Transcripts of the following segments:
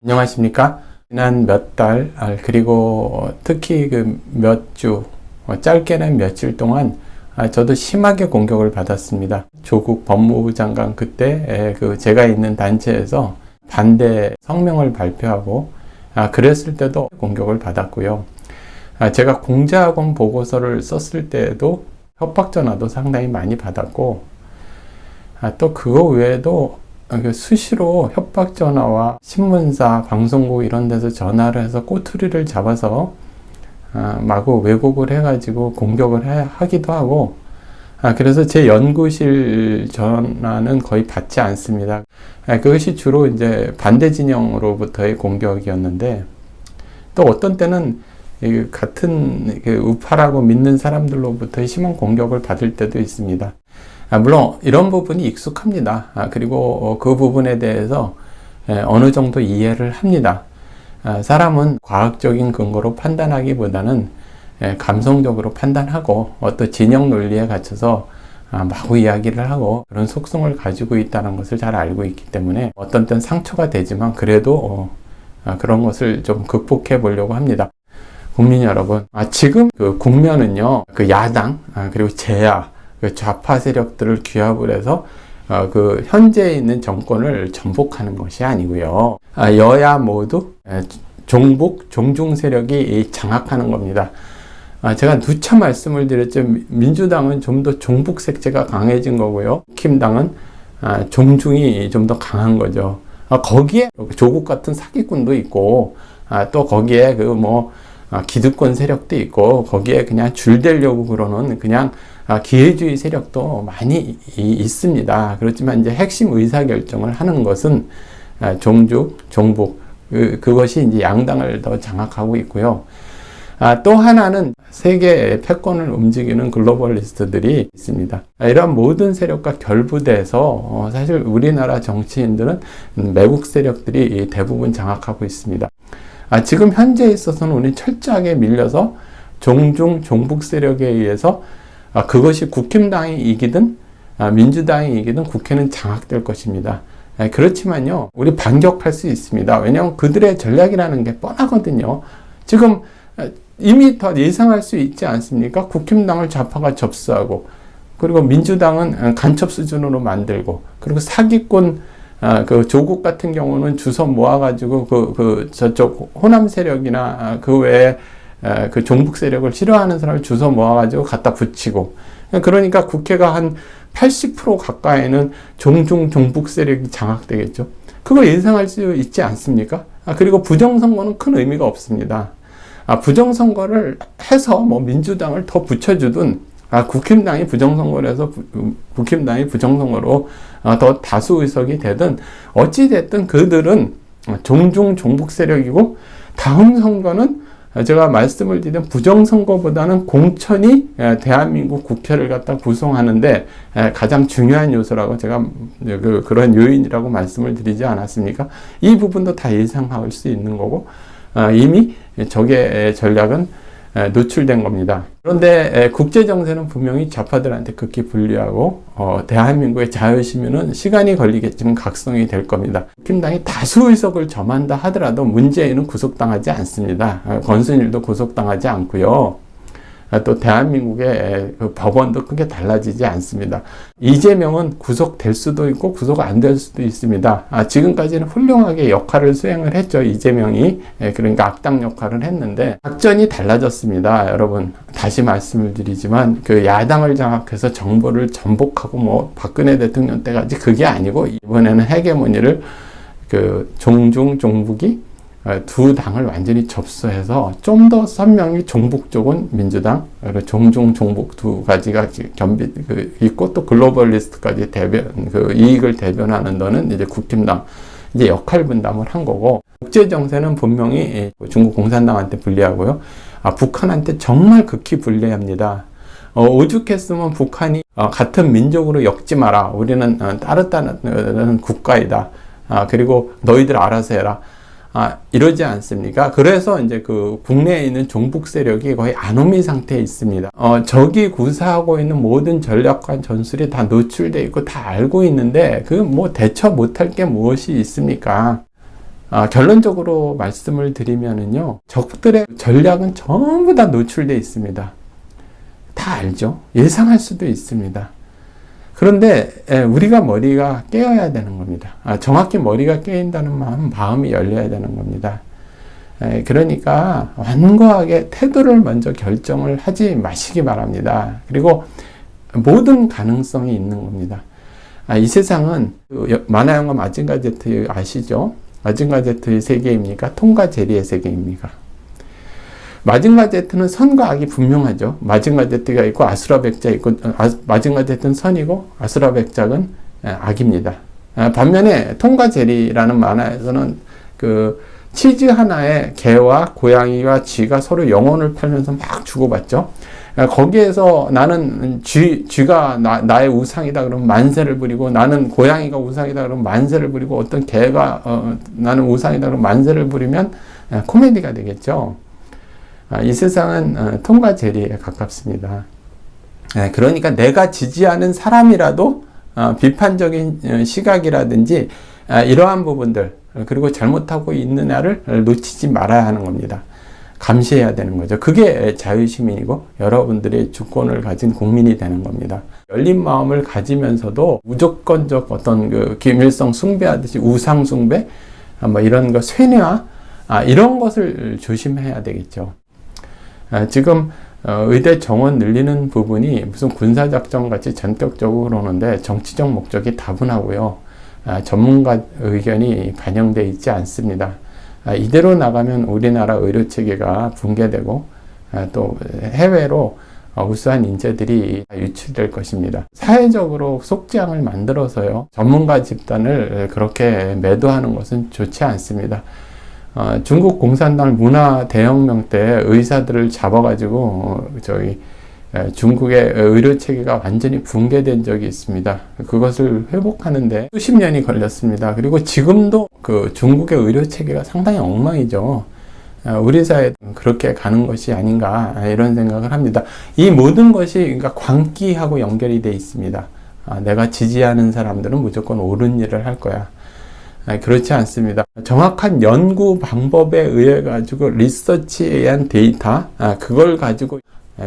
안녕하십니까? 지난 몇 달, 그리고 특히 그 몇 주, 짧게는 며칠 동안 저도 심하게 공격을 받았습니다. 조국 법무부 장관 그때 제가 있는 단체에서 반대 성명을 발표하고 그랬을 때도 공격을 받았고요. 제가 공자학원 보고서를 썼을 때에도 협박 전화도 상당히 많이 받았고, 또 그거 외에도 수시로 협박 전화와 신문사, 방송국 이런 데서 전화를 해서 꼬투리를 잡아서 마구 왜곡을 해가지고 공격을 하기도 하고, 그래서 제 연구실 전화는 거의 받지 않습니다. 그것이 주로 이제 반대 진영으로부터의 공격이었는데, 또 어떤 때는 같은 우파라고 믿는 사람들로부터의 심한 공격을 받을 때도 있습니다. 물론 이런 부분이 익숙합니다. 그리고 그 부분에 대해서 어느 정도 이해를 합니다. 사람은 과학적인 근거로 판단하기보다는 감성적으로 판단하고 어떤 진영 논리에 갇혀서 마구 이야기를 하고 그런 속성을 가지고 있다는 것을 잘 알고 있기 때문에 어떤 때는 상처가 되지만 그래도 그런 것을 좀 극복해 보려고 합니다. 국민 여러분, 지금 그 국면은요, 그 야당 그리고 제야, 그 좌파 세력들을 규합을 해서 그 현재 있는 정권을 전복하는 것이 아니고요. 여야 모두 종북, 종중 세력이 장악하는 겁니다. 제가 누차 말씀을 드렸죠. 민주당은 좀 더 종북 색채가 강해진 거고요. 국힘당은 종중이 좀 더 강한 거죠. 거기에 조국 같은 사기꾼도 있고, 또 거기에 기득권 세력도 있고, 거기에 그냥 줄대려고 그러는 그냥 기회주의 세력도 많이 있습니다. 그렇지만 이제 핵심 의사결정을 하는 것은 종북, 그것이 이제 양당을 더 장악하고 있고요. 또 하나는 세계의 패권을 움직이는 글로벌리스트들이 있습니다. 이런 모든 세력과 결부돼서 사실 우리나라 정치인들은 매국 세력들이 대부분 장악하고 있습니다. 지금 현재에 있어서는 우리 철저하게 밀려서 종북 세력에 의해서 그것이 국힘당이 이기든 민주당이 이기든 국회는 장악될 것입니다. 그렇지만요, 우리 반격할 수 있습니다. 왜냐하면 그들의 전략이라는 게 뻔하거든요. 지금 이미 더 예상할 수 있지 않습니까? 국힘당을 좌파가 접수하고, 그리고 민주당은 간첩 수준으로 만들고, 그리고 사기꾼 그 조국 같은 경우는 주워 모아가지고 저쪽 호남 세력이나 그 외에 그 종북 세력을 싫어하는 사람을 주워 모아가지고 갖다 붙이고, 그러니까 국회가 한 80% 가까이는 종북 세력이 장악되겠죠. 그거 예상할 수 있지 않습니까? 그리고 부정선거는 큰 의미가 없습니다. 부정선거를 해서 민주당을 더 붙여주든, 국힘당이 부정선거를 해서 국힘당이 부정선거로 더 다수 의석이 되든, 어찌됐든 그들은 종북 세력이고, 다음 선거는 제가 말씀을 드린 부정선거보다는 공천이 대한민국 국회를 갖다 구성하는데 가장 중요한 요소라고 제가 그런 요인이라고 말씀을 드리지 않았습니까? 이 부분도 다 예상할 수 있는 거고, 이미 적의 전략은 노출된 겁니다. 그런데 국제정세는 분명히 좌파들한테 극히 불리하고, 대한민국의 자유시민은 시간이 걸리겠지만 각성이 될 겁니다. 국힘당이 다수 의석을 점한다 하더라도 문재인은 구속당하지 않습니다. 권순일도 구속당하지 않고요. 또 대한민국의 그 법원도 크게 달라지지 않습니다. 이재명은 구속될 수도 있고 구속 안 될 수도 있습니다. 지금까지는 훌륭하게 역할을 수행을 했죠. 이재명이. 그러니까 악당 역할을 했는데 작전이 달라졌습니다. 여러분, 다시 말씀을 드리지만 그 야당을 장악해서 정부를 전복하고 박근혜 대통령 때까지 그게 아니고, 이번에는 헤게모니를 종북이 두 당을 완전히 접수해서 좀 더 선명히 종북 쪽은 민주당, 종북 두 가지가 있고, 또 글로벌리스트까지 이익을 대변하는 데는 이제 국힘당, 이제 역할 분담을 한 거고, 국제 정세는 분명히 중국 공산당한테 불리하고요. 북한한테 정말 극히 불리합니다. 오죽했으면 북한이 같은 민족으로 엮지 마라. 우리는 따뜻한 국가이다. 그리고 너희들 알아서 해라. 이러지 않습니까? 그래서 이제 국내에 있는 종북 세력이 거의 아노미 상태에 있습니다. 적이 구사하고 있는 모든 전략과 전술이 다 노출되어 있고 다 알고 있는데 대처 못할 게 무엇이 있습니까? 결론적으로 말씀을 드리면은요, 적들의 전략은 전부 다 노출되어 있습니다. 다 알죠? 예상할 수도 있습니다. 그런데 우리가 머리가 깨어야 되는 겁니다. 정확히 머리가 깨인다는 마음이 열려야 되는 겁니다. 그러니까 완고하게 태도를 먼저 결정을 하지 마시기 바랍니다. 그리고 모든 가능성이 있는 겁니다. 이 세상은 만화 영화 마징가 제트 아시죠? 마징가 제트의 세계입니까? 톰과 제리의 세계입니까? 마징가 제트는 선과 악이 분명하죠. 마징가 제트가 있고 아수라 백자 있고, 마징가 제트는 선이고 아수라 백작은 악입니다. 반면에 톰과 제리라는 만화에서는 그 치즈 하나에 개와 고양이와 쥐가 서로 영혼을 팔면서 막 주고받죠. 거기에서 나는 쥐가 나의 우상이다 그러면 만세를 부리고, 나는 고양이가 우상이다 그러면 만세를 부리고, 어떤 개가 나는 우상이다 그러면 만세를 부리면 코미디가 되겠죠. 이 세상은 톰과 제리에 가깝습니다. 그러니까 내가 지지하는 사람이라도 비판적인 시각이라든지 이러한 부분들, 그리고 잘못하고 있는 나를 놓치지 말아야 하는 겁니다. 감시해야 되는 거죠. 그게 자유시민이고 여러분들의 주권을 가진 국민이 되는 겁니다. 열린 마음을 가지면서도 무조건적 어떤 그 김일성 숭배하듯이 우상 숭배, 뭐 이런 거 쇠뇌화, 이런 것을 조심해야 되겠죠. 지금 의대 정원 늘리는 부분이 무슨 군사작전 같이 전격적으로 그러는데 정치적 목적이 다분하고요. 전문가 의견이 반영되어 있지 않습니다. 이대로 나가면 우리나라 의료체계가 붕괴되고 또 해외로 우수한 인재들이 유출될 것입니다. 사회적으로 속장을 만들어서요, 전문가 집단을 그렇게 매도하는 것은 좋지 않습니다. 중국 공산당 문화 대혁명 때 의사들을 잡아가지고 중국의 의료 체계가 완전히 붕괴된 적이 있습니다. 그것을 회복하는데 수십 년이 걸렸습니다. 그리고 지금도 그 중국의 의료 체계가 상당히 엉망이죠. 우리 사회 그렇게 가는 것이 아닌가 이런 생각을 합니다. 이 모든 것이 그러니까 광기하고 연결이 되어 있습니다. 내가 지지하는 사람들은 무조건 옳은 일을 할 거야. 그렇지 않습니다. 정확한 연구 방법에 의해 가지고 리서치에 의한 데이터, 그걸 가지고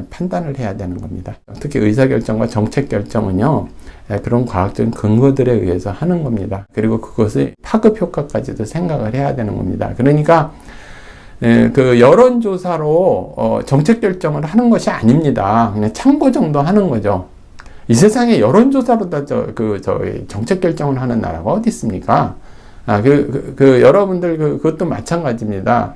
판단을 해야 되는 겁니다. 특히 의사결정과 정책결정은요, 그런 과학적인 근거들에 의해서 하는 겁니다. 그리고 그것의 파급 효과까지도 생각을 해야 되는 겁니다. 그러니까 그 여론조사로 정책결정을 하는 것이 아닙니다. 그냥 참고 정도 하는 거죠. 이 세상에 여론조사로 다 정책결정을 하는 나라가 어디 있습니까? 여러분들 그것도 마찬가지입니다.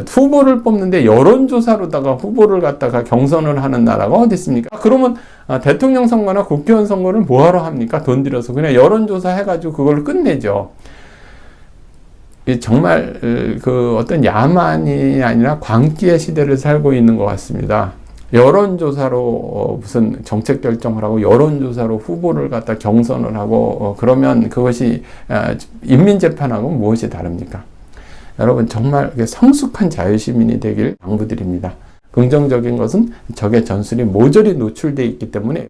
후보를 뽑는데 여론조사로다가 후보를 갖다가 경선을 하는 나라가 어디 있습니까? 그러면 대통령 선거나 국회의원 선거를 뭐하러 합니까? 돈 들여서 그냥 여론조사 해가지고 그걸 끝내죠. 정말 어떤 야만이 아니라 광기의 시대를 살고 있는 것 같습니다. 여론조사로 무슨 정책 결정을 하고 여론조사로 후보를 갖다 경선을 하고 그러면 그것이 인민재판하고 무엇이 다릅니까? 여러분 정말 성숙한 자유시민이 되길 당부드립니다. 긍정적인 것은 적의 전술이 모조리 노출되어 있기 때문에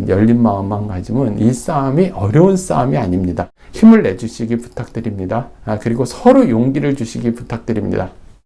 열린 마음만 가지면 이 싸움이 어려운 싸움이 아닙니다. 힘을 내주시기 부탁드립니다. 그리고 서로 용기를 주시기 부탁드립니다.